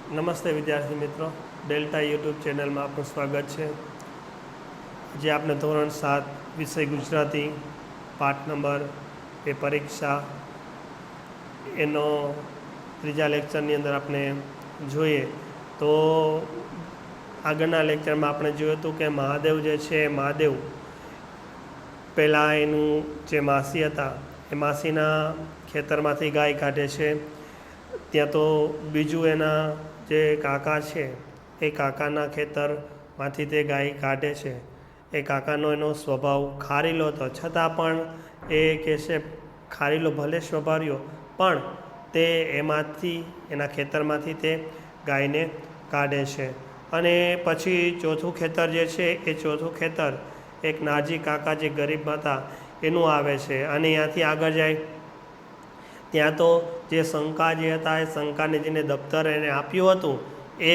નમસ્તે વિદ્યાર્થી મિત્રો, ડેલ્ટા યુટ્યુબ ચેનલમાં આપનું સ્વાગત છે. જે આપણે ધોરણ 7 વિષય ગુજરાતી પાઠ નંબર એ પરીક્ષા એનો ત્રીજા લેક્ચરની અંદર આપણે જોઈએ તો આગળના લેક્ચરમાં આપણે જોયું હતું કે મહાદેવ જે છે મહાદેવ પહેલાં એનું જે માસી હતા એ માસીના ખેતરમાંથી ગાય કાઢે છે. ત્યાં તો બીજું એના જે કાકા છે એ કાકાના ખેતરમાંથી તે ગાય કાઢે છે. એ કાકાનો એનો સ્વભાવ ખારીલો હતો, છતાં પણ એ કહેશે ખારીલો ભલે સ્વભાવ રહ્યો પણ તે એમાંથી એના ખેતરમાંથી તે ગાયને કાઢે છે. અને પછી ચોથું ખેતર જે છે એ ચોથું ખેતર એક નાજી કાકા જે ગરીબ હતા એનું આવે છે. અને ત્યાંથી આગળ જાય ત્યાં તો જે શંકા જે હતા એ શંકાને જેને દફતર એને આપ્યું હતું એ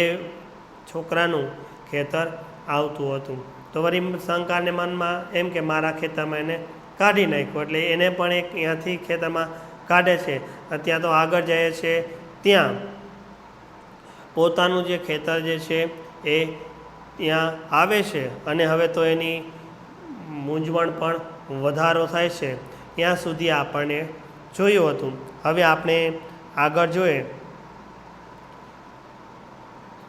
છોકરાનું ખેતર આવતું હતું. તો વળી શંકાને મનમાં એમ કે મારા ખેતરમાં એને કાઢી નાખ્યું, એટલે એને પણ એક ત્યાંથી ખેતરમાં કાઢે છે. ત્યાં તો આગળ જાય છે ત્યાં પોતાનું જે ખેતર જે છે એ ત્યાં આવે છે. અને હવે તો એની મૂંઝવણ પણ વધારો થાય છે. ત્યાં સુધી આપણને જોયું હતું. હવે આપણે આગળ જોઈએ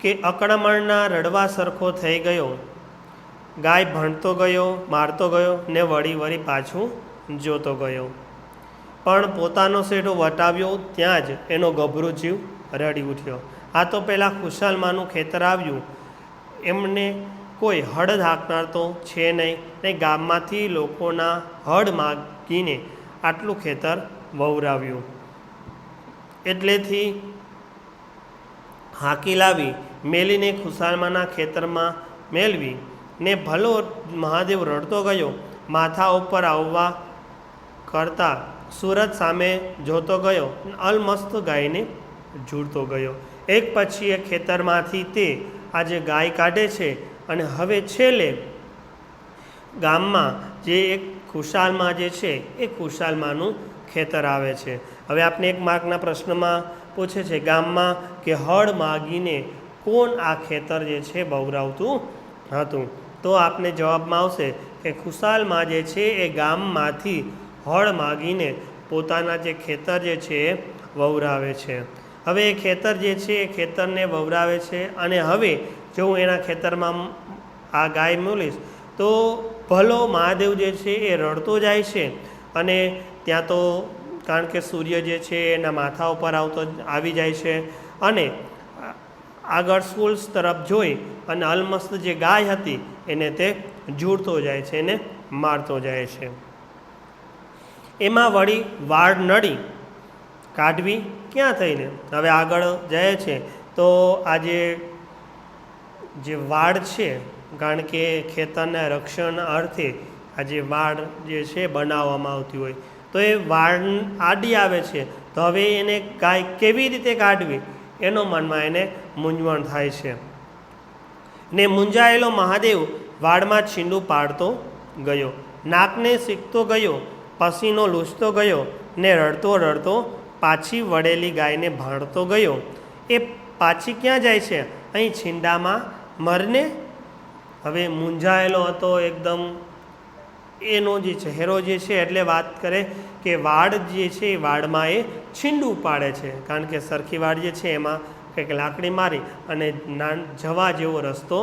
કે અકળામણના રડવા સરખો થઈ ગયો, ગાય ભણતો ગયો, મારતો ગયો ને વળી પાછું જોતો ગયો. પણ પોતાનો શેઢો વટાવ્યો ત્યાં જ એનો ગભરો જીવ રડી ઉઠ્યો. આ તો પહેલાં ખુશાલમાનું ખેતર આવ્યું, એમને કોઈ હળ હાંકનાર તો છે નહીં ને ગામમાંથી લોકોના હળ માગીને આટલું ખેતર વવરાવ્યું. એટલેથી હાંકી લાવી મેલીને ખુશાલમાના ખેતરમાં મેળવી ને ભલો મહાદેવ રડતો ગયો, માથા ઉપર આવવા કરતાં સુરત સામે જોતો ગયો, અલમસ્ત ગાયને ઝૂડતો ગયો. એક પછી એક ખેતરમાંથી તે આજે ગાય કાઢે છે. અને હવે છેલ્લે ગામમાં જે એક ખુશાલમાં જે છે એ ખુશાલમાનું ખેતર આવે છે. હવે આપણે એક માર્કના પ્રશ્નમાં પૂછે છે ગામમાં કે હળ માગીને કોણ આ ખેતર જે છે બવરાવતું હતું? તો આપને જવાબમાં આવશે કે ખુશાલમાં જે છે એ ગામમાંથી હળ માગીને પોતાના જે ખેતર જે છે એ વવરાવે છે. હવે એ ખેતર જે છે એ ખેતરને વવરાવે છે. અને હવે જો હું એના ખેતરમાં આ ગાય મોકલીશ તો ભલો મહાદેવ જે છે એ રડતો જાય છે. અને ત્યાં તો કારણ કે સૂર્ય જે છે એના માથા ઉપર આવી જાય છે. અને આગળ સ્કૂલ્સ તરફ જોઈ અને અલમસ્ત જે ગાય હતી એને તે ઝૂડતો જાય છે, એને મારતો જાય છે. એમાં વળી વાડ નડી કાઢવી ક્યાં થઈને? હવે આગળ જાય છે તો આજે જે વાડ છે, કારણ કે ખેતરના રક્ષણ અર્થે આ જે વાડ જે છે બનાવવામાં આવતી હોય તો એ વાડ આડી આવે છે. તો હવે એને ગાય કેવી રીતે કાઢવી એનો મનમાં એને મૂંઝવણ થાય છે. ને મૂંઝાયેલો મહાદેવ વાડમાં છીંડું પાડતો ગયો, નાકને શીખતો ગયો, પસીનો લૂછતો ગયો ને રડતો રડતો પાછી વળેલી ગાયને ભાણતો ગયો. એ પાછી ક્યાં જાય છે? અહીં છીંડામાં મરને. હવે મૂંઝાયેલો હતો એકદમ, એનો જે ચહેરો જે છે એટલે વાત કરે કે વાડ જે છે એ વાડમાં એ છીંડું પાડે છે. કારણ કે સરખી વાડ જે છે એમાં કંઈક લાકડી મારી અને જવા જેવો રસ્તો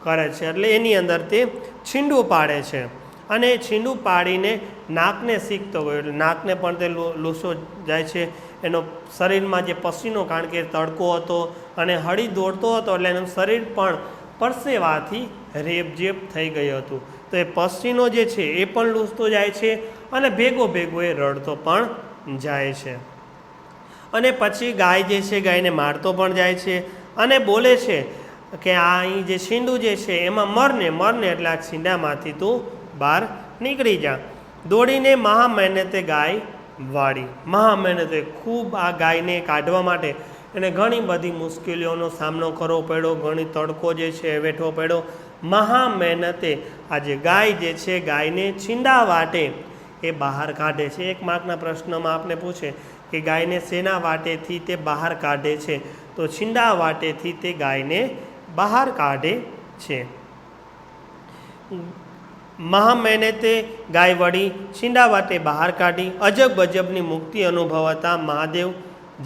કરે છે, એટલે એની અંદર તે છીંડું પાડે છે. અને છીંડું પાડીને નાકને શીખતો ગયો, એટલે નાકને પણ તે લૂસો જાય છે. એનો શરીરમાં જે પસીનો, કારણ કે તડકો હતો અને હળી દોડતો હતો એટલે એનું શરીર પણ પરસેવાથી રેબઝેબ થઈ ગયું હતું. તો એ પસીનો જે છે એ પણ લૂસતો જાય છે અને ભેગો એ રડતો પણ જાય છે. અને પછી ગાય જે છે ગાયને મારતો પણ જાય છે અને બોલે છે કે આ અહીં જે છીંડું જે છે એમાં મરને એટલે આ છીંડામાંથી તું બહાર નીકળી જા. દોડીને મહા મહેનતે ગાય વાળી. મહા મહેનતે ખૂબ આ ગાયને કાઢવા માટે એને ઘણી બધી મુશ્કેલીઓનો સામનો કરવો પડ્યો, ઘણી તડકો જે છે વેઠવો પડ્યો. મહા મહેનતે આજે ગાય જે છે ગાયને છીંડા વાટે એ બહાર કાઢે છે. એક માર્કના પ્રશ્નમાં આપણે પૂછે કે ગાયને શેના વાટેથી તે બહાર કાઢે છે? તો છીંડા વાટેથી તે ગાયને બહાર કાઢે છે. મહામહેનતે ગાય વળી છીંડા વાટે બહાર કાઢી. અજબ ગજબની મુક્તિ અનુભવતા મહાદેવ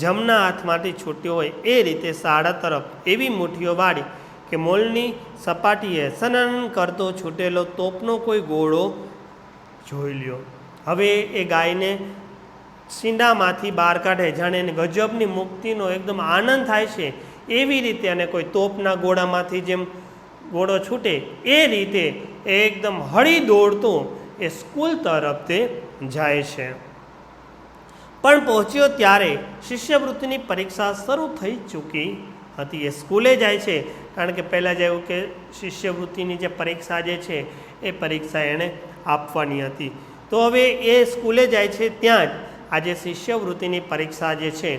જમના હાથમાંથી છૂટ્યો હોય એ રીતે સાડા તરફ એવી મુઠ્ઠીઓ વાળી કે મોલની સપાટીએ સનન કરતો છૂટેલો તોપનો કોઈ ગોળો જોઈ લ્યો. હવે એ ગાયને છીંડામાંથી બહાર કાઢે, જાણે એને ગજબની મુક્તિનો એકદમ આનંદ થાય છે એવી રીતે, અને કોઈ તોપના ગોળામાંથી જેમ ગોળો છૂટે એ રીતે એકદમ હળી દોડતો એ સ્કૂલ તરફ તે જાય છે. પણ પહોંચ્યો ત્યારે શિષ્યવૃત્તિની પરીક્ષા શરૂ થઈ ચૂકી હતી. એ સ્કૂલે જાય છે કારણ કે પહેલાં જેવું કે શિષ્યવૃત્તિની જે પરીક્ષા જે છે એ પરીક્ષા એણે આપવાની હતી. તો હવે એ સ્કૂલે જાય છે, ત્યાં જ આજે શિષ્યવૃત્તિની પરીક્ષા જે છે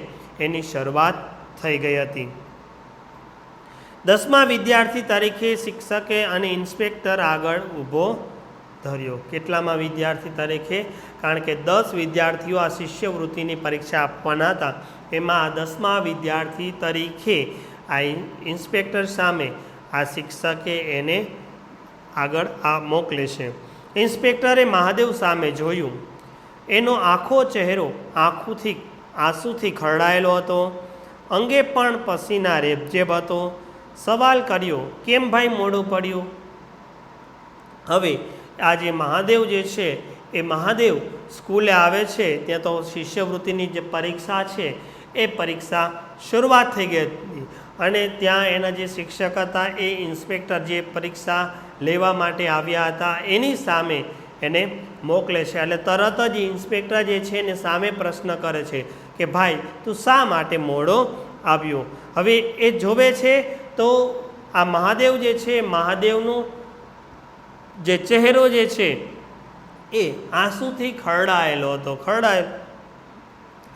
એની શરૂઆત થઈ ગઈ હતી. 10મા વિદ્યાર્થી તરીકે શિક્ષકે અને ઇન્સ્પેક્ટર આગળ ઊભો ધર્યો. કેટલામાં વિદ્યાર્થી તરીકે? કારણ કે 10 વિદ્યાર્થીઓ આ શિષ્યવૃત્તિની પરીક્ષા આપવાના હતા. એમાં 10મા વિદ્યાર્થી તરીકે આ ઇન્સ્પેક્ટર સામે આ શિક્ષકે એને આગળ મોકલે છે. ઇન્સ્પેક્ટરે મહાદેવ સામે જોયું. એનો આખો ચહેરો આંસુથી ખરડાયેલો હતો. અંગે પણ પસીના રેબઝેબ હતો. સવાલ કર્યો, કેમ ભાઈ મોડું પડ્યું? હવે આ જે મહાદેવ જે છે એ મહાદેવ સ્કૂલે આવે છે, ત્યાં તો શિષ્યવૃત્તિની જે પરીક્ષા છે એ પરીક્ષા શરૂઆત થઈ ગઈ હતી, અને ત્યાં એના જે શિક્ષક હતા એ ઇન્સ્પેક્ટર જે પરીક્ષા લેવા માટે આવ્યા હતા એની સામે એને મોકલે છે. એટલે તરત જ ઇન્સ્પેક્ટર જે છે એને સામે પ્રશ્ન કરે છે કે ભાઈ તું શા માટે મોડો આવ્યો? હવે એ જોવે છે તો આ મહાદેવ જે છે, મહાદેવનું જે ચહેરો જે છે એ આંસુથી ખરડાયેલો હતો.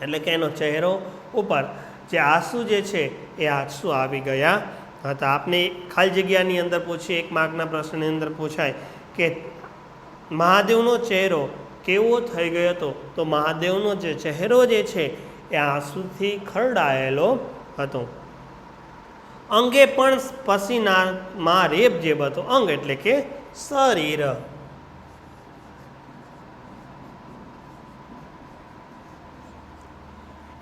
એટલે કે એનો ચહેરો ઉપર જે આંસુ જે છે એ આંસુ આવી ગયા હતા. આપને ખાલી જગ્યાની અંદર પૂછીએ, 1 માર્કના પ્રશ્નની અંદર પૂછાય કે મહાદેવનો ચહેરો કેવો થઈ ગયો હતો? તો મહાદેવનો જે ચહેરો જે છે એ આંસુથી ખરડાયેલો હતો. અંગે પણ પસીનામાં રેબઝેબ હતો. અંગ એટલે કે શરીર.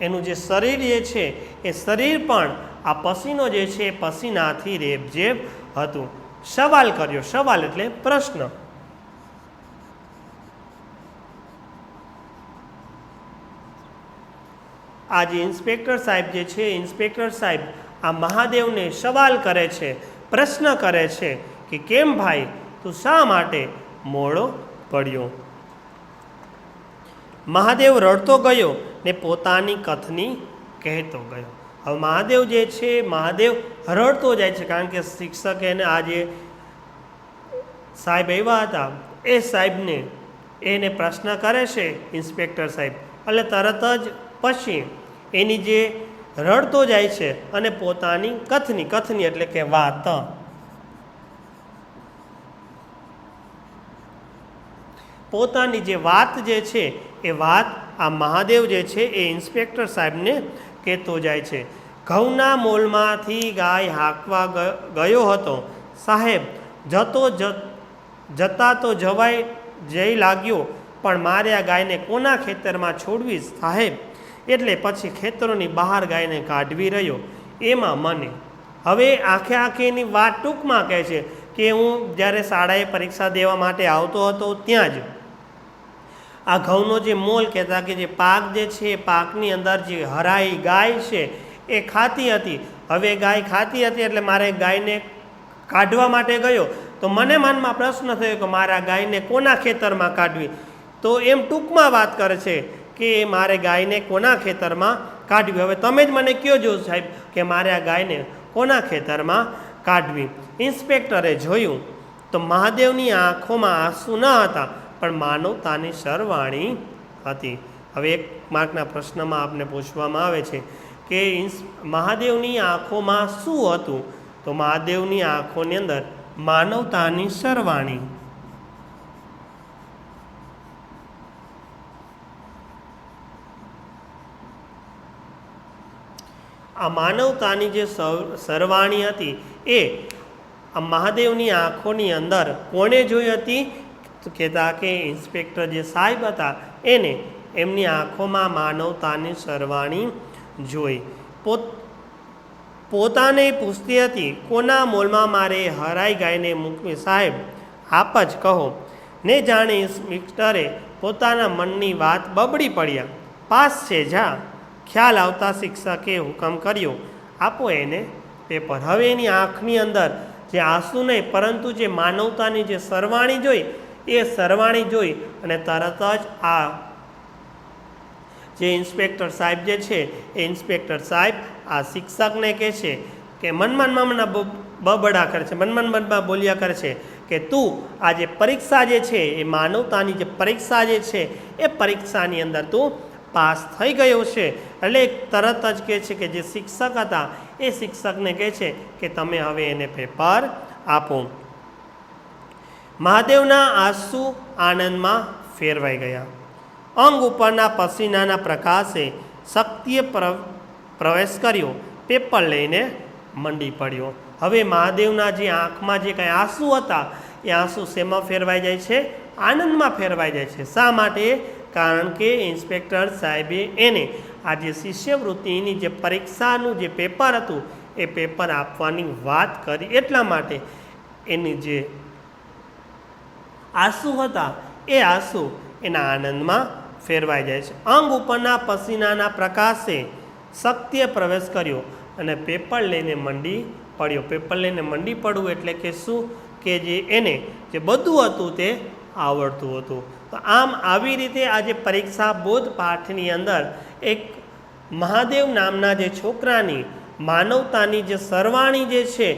એનું જે શરીર જે છે એ શરીર પણ આ પસીનો જે છે એ પસીનાથી રેબઝેબ હતું. સવાલ કર્યો. સવાલ એટલે પ્રશ્ન. આ જે ઇન્સ્પેક્ટર સાહેબ જે છે, ઇન્સ્પેક્ટર સાહેબ આ મહાદેવને સવાલ કરે છે, પ્રશ્ન કરે છે કે કેમ ભાઈ તું શા માટે મોડો પડ્યો? મહાદેવ રડતો ગયો ને પોતાની કથની કહેતો ગયો. હવે મહાદેવ જે છે, મહાદેવ રડતો જાય છે, કારણ કે શિક્ષક એને આ જે સાહેબ આવ્યા હતા એ સાહેબને એને પ્રશ્ન કરે છે ઇન્સ્પેક્ટર સાહેબ, એટલે તરત જ પછી એની જે રડતો જાય છે અને પોતાની કથની એટલે કે વાત, પોતાની જે વાત જે છે એ વાત આ મહાદેવ જે છે એ ઇન્સ્પેક્ટર સાહેબને કહેતો જાય છે. ઘઉંના મોલમાંથી ગાય હાંકવા ગયો હતો. સાહેબ જતા તો જઈ લાગ્યો, પણ મારે આ ગાયને કોના ખેતરમાં છોડવી સાહેબ? એટલે પછી ખેતરોની બહાર ગાયને કાઢવી રહ્યો. એમાં મને હવે આખેની વાત ટૂંકમાં કહે છે કે હું જ્યારે શાળાએ પરીક્ષા દેવા માટે આવતો હતો ત્યાં જ આ ઘઉંનો જે મોલ કહેતા કે જે પાક જે છે એ પાકની અંદર જે હરાઈ ગાય છે એ ખાતી હતી. હવે ગાય ખાતી હતી એટલે મારે ગાયને કાઢવા માટે ગયો, તો મને મનમાં પ્રશ્ન થયો કે મારા ગાયને કોના ખેતરમાં કાઢવી? તો એમ ટૂંકમાં વાત કરે છે કે મારે ગાયને કોના ખેતરમાં કાઢવી. હવે તમે જ મને કહો જો સાહેબ કે મારે આ ગાયને કોના ખેતરમાં કાઢવી? ઇન્સ્પેક્ટરે જોયું તો મહાદેવની આંખોમાં આંસુ ન હતા, પણ માનવતાની સરવાણી હતી. હવે 1 માર્કના પ્રશ્નમાં આપને પૂછવામાં આવે છે કે મહાદેવની આંખોમાં શું હતું? તો મહાદેવની આંખોની અંદર માનવતાની સરવાણી. આ માનવતાની જે સરવાણી હતી એ આ મહાદેવની આંખોની અંદર કોણે જોઈ હતી? તો કહેતા કે ઇન્સ્પેક્ટર જે સાહેબ હતા એને એમની આંખોમાં માનવતાની સરવાણી જોઈ. પોતાને પૂછતી હતી, કોના મોલમાં મારે હરાઈ ગાયને મૂકવી? સાહેબ આપ જ કહો. ને જાણે ઇન્સ્પેક્ટરે પોતાના મનની વાત બબડી પડ્યા. પાસ છે જા. ખ્યાલ આવતા શિક્ષકે હુકમ કર્યો, આપો એને પેપર. હવે એની આંખની અંદર જે આંસુ નહીં પરંતુ જે માનવતાની જે સરવાણી જોઈ એ સરવાણી જોઈ અને તરત જ આ જે ઇન્સ્પેક્ટર સાહેબ જે છે એ ઇન્સ્પેક્ટર સાહેબ આ શિક્ષકને કહે છે કે મનમાં બબડા કરે છે, મનમાં બોલ્યા કરે છે કે તું આ જે પરીક્ષા જે છે એ માનવતાની જે પરીક્ષા જે છે એ પરીક્ષાની અંદર તું પાસ થઈ ગયો છે. એટલે તરત જ કહે છે કે જે શિક્ષક હતા એ શિક્ષકને કહે છે કે તમે હવે એને પેપર આપો. મહાદેવના આંસુ આનંદમાં ફેરવાઈ ગયા. અંગ ઉપરના પસીનાના પ્રકાશે શક્તિએ પ્રવેશ કર્યો. પેપર લઈને મંડી પડ્યો. હવે મહાદેવના જે આંખમાં જે કંઈ આંસુ હતા એ આંસુ શેમાં ફેરવાઈ જાય છે? આનંદમાં ફેરવાઈ જાય છે. શા માટે? કારણ કે ઇન્સ્પેક્ટર સાહેબે એને આ જે શિષ્યવૃત્તિની જે પરીક્ષાનું જે પેપર હતું એ પેપર આપવાની વાત કરી. એટલા માટે એની જે આંસુ હતા એ આંસુ એના આનંદમાં ફેરવાઈ જાય છે. અંગ ઉપરના પસીનાના પ્રકાશે શક્તિએ પ્રવેશ કર્યો અને પેપર લઈને મંડી પડ્યો. પેપર લઈને મંડી પડવું એટલે કે શું? કે જે એને જે બધું હતું તે આવડતું હતું. તો આમ આવી રીતે આ જે પરીક્ષા બોધ પાઠની અંદર એક મહાદેવ નામના જે છોકરાની માનવતાની જે સરવાણી જે છે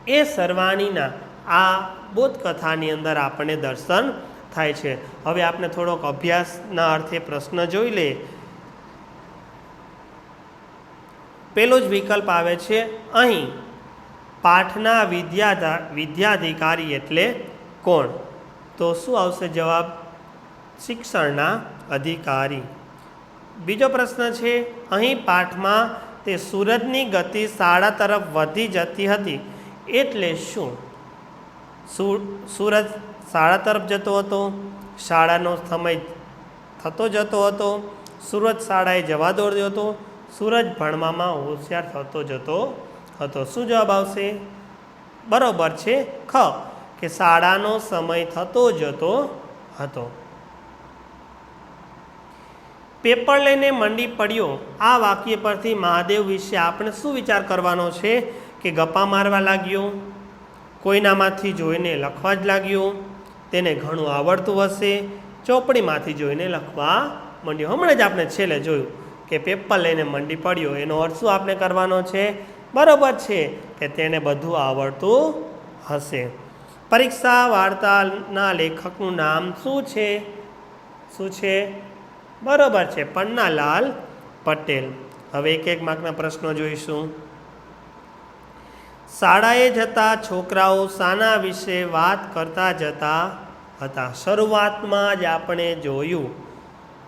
એ સરવાણીના આ બોધકથાની અંદર આપણને દર્શન થાય છે. હવે આપણે થોડોક અભ્યાસના અર્થે પ્રશ્ન જોઈ લઈએ. પેલો જ વિકલ્પ આવે છે અહીં, પાઠના વિદ્યાધિકારી એટલે કોણ? તો શું આવશે જવાબ? શિક્ષણના અધિકારી. બીજો પ્રશ્ન છે અહીં પાઠમાં તે સૂરજની ગતિ શાળા તરફ વધી જતી હતી એટલે શું? સૂરજ શાળા તરફ જતો હતો, શાળાનો સમય થતો જતો હતો, સૂરજ શાળાએ જવા દોડ્યો હતો, સૂરજ ભણવામાં હોશિયાર થતો જતો હતો. શું જવાબ આવશે? બરોબર છે ખ, કે શાળાનો સમય થતો જતો હતો. પેપર લઈને મંડી પડ્યો આ વાક્ય પરથી મહાદેવ વિશે આપણે શું વિચાર કરવાનો છે? કે ગપ્પા મારવા લાગ્યો, કોઈનામાંથી જોઈને લખવા જ લાગ્યો, તેને ઘણું આવડતું હશે, ચોપડીમાંથી જોઈને લખવા માંડ્યો. હમણાં જ આપણે છેલ્લે જોયું કે પેપર લઈને મંડી પડ્યો. એનો અર્થ શું આપણે કરવાનો છે? બરોબર છે કે તેને બધું આવડતું હશે. પરીક્ષા વાર્તાના લેખકનું નામ શું છે? શું છે? બરોબર છે, પન્નાલાલ પટેલ. હવે એક એક માર્કના પ્રશ્નો જોઈશું. શાળાએ જતા છોકરાઓ શાના વિશે વાત કરતા જતા હતા? શરૂઆતમાં જ આપણે જોયું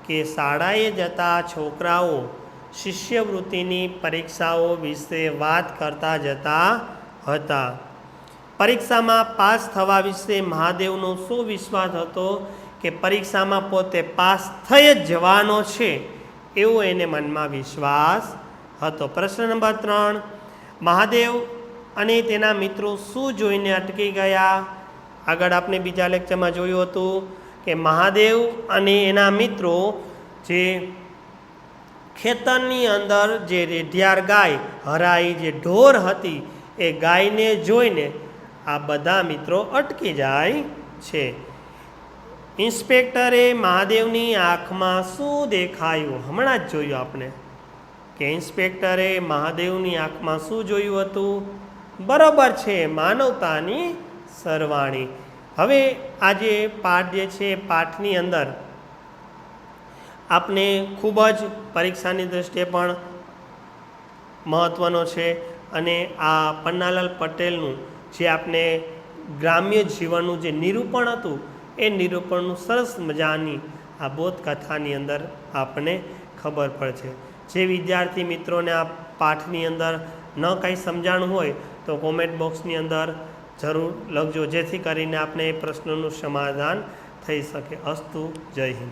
કે શાળાએ જતા છોકરાઓ શિષ્યવૃત્તિની પરીક્ષાઓ વિશે વાત કરતા જતા હતા. પરીક્ષામાં પાસ થવા વિશે મહાદેવનો શું વિશ્વાસ હતો? કે પરીક્ષામાં પોતે પાસ થઈ જ જવાનો છે એવો એને મનમાં વિશ્વાસ હતો. પ્રશ્ન નંબર 3, મહાદેવ અને તેના મિત્રો શું જોઈને અટકી ગયા? આગળ આપણે બીજા લેક્ચરમાં જોયું હતું કે મહાદેવ અને એના મિત્રો જે ખેતરની અંદર જે રેઢિયાર ગાય હરાઈ જે ઢોર હતી એ ગાયને જોઈને આ બધા મિત્રો અટકી જાય છે. ઇન્સ્પેક્ટરે મહાદેવની આંખમાં શું દેખાયું? હમણાં જ જોયું આપણે કે ઇન્સ્પેક્ટરે મહાદેવની આંખમાં શું જોયું હતું? બરોબર છે, માનવતાની સરવાણી. હવે આ જે પાઠ જે છે પાઠની અંદર આપને ખૂબ જ પરીક્ષાની દૃષ્ટિએ પણ મહત્ત્વનો છે અને આ પન્નાલાલ પટેલનું જે આપણે ગ્રામ્ય જીવનનું જે નિરૂપણ હતું એ નિરૂપણનું સરસ મજાની આ બોધકથાની અંદર આપણને ખબર પડે છે. જે વિદ્યાર્થી મિત્રોને આ પાઠની અંદર ન કંઈ સમજાણું હોય તો કોમેન્ટ બોક્સની અંદર જરૂર લખજો, જેથી કરીને આપણે એ પ્રશ્નનું સમાધાન થઈ શકે. અસ્તુ. જય હિન્દ.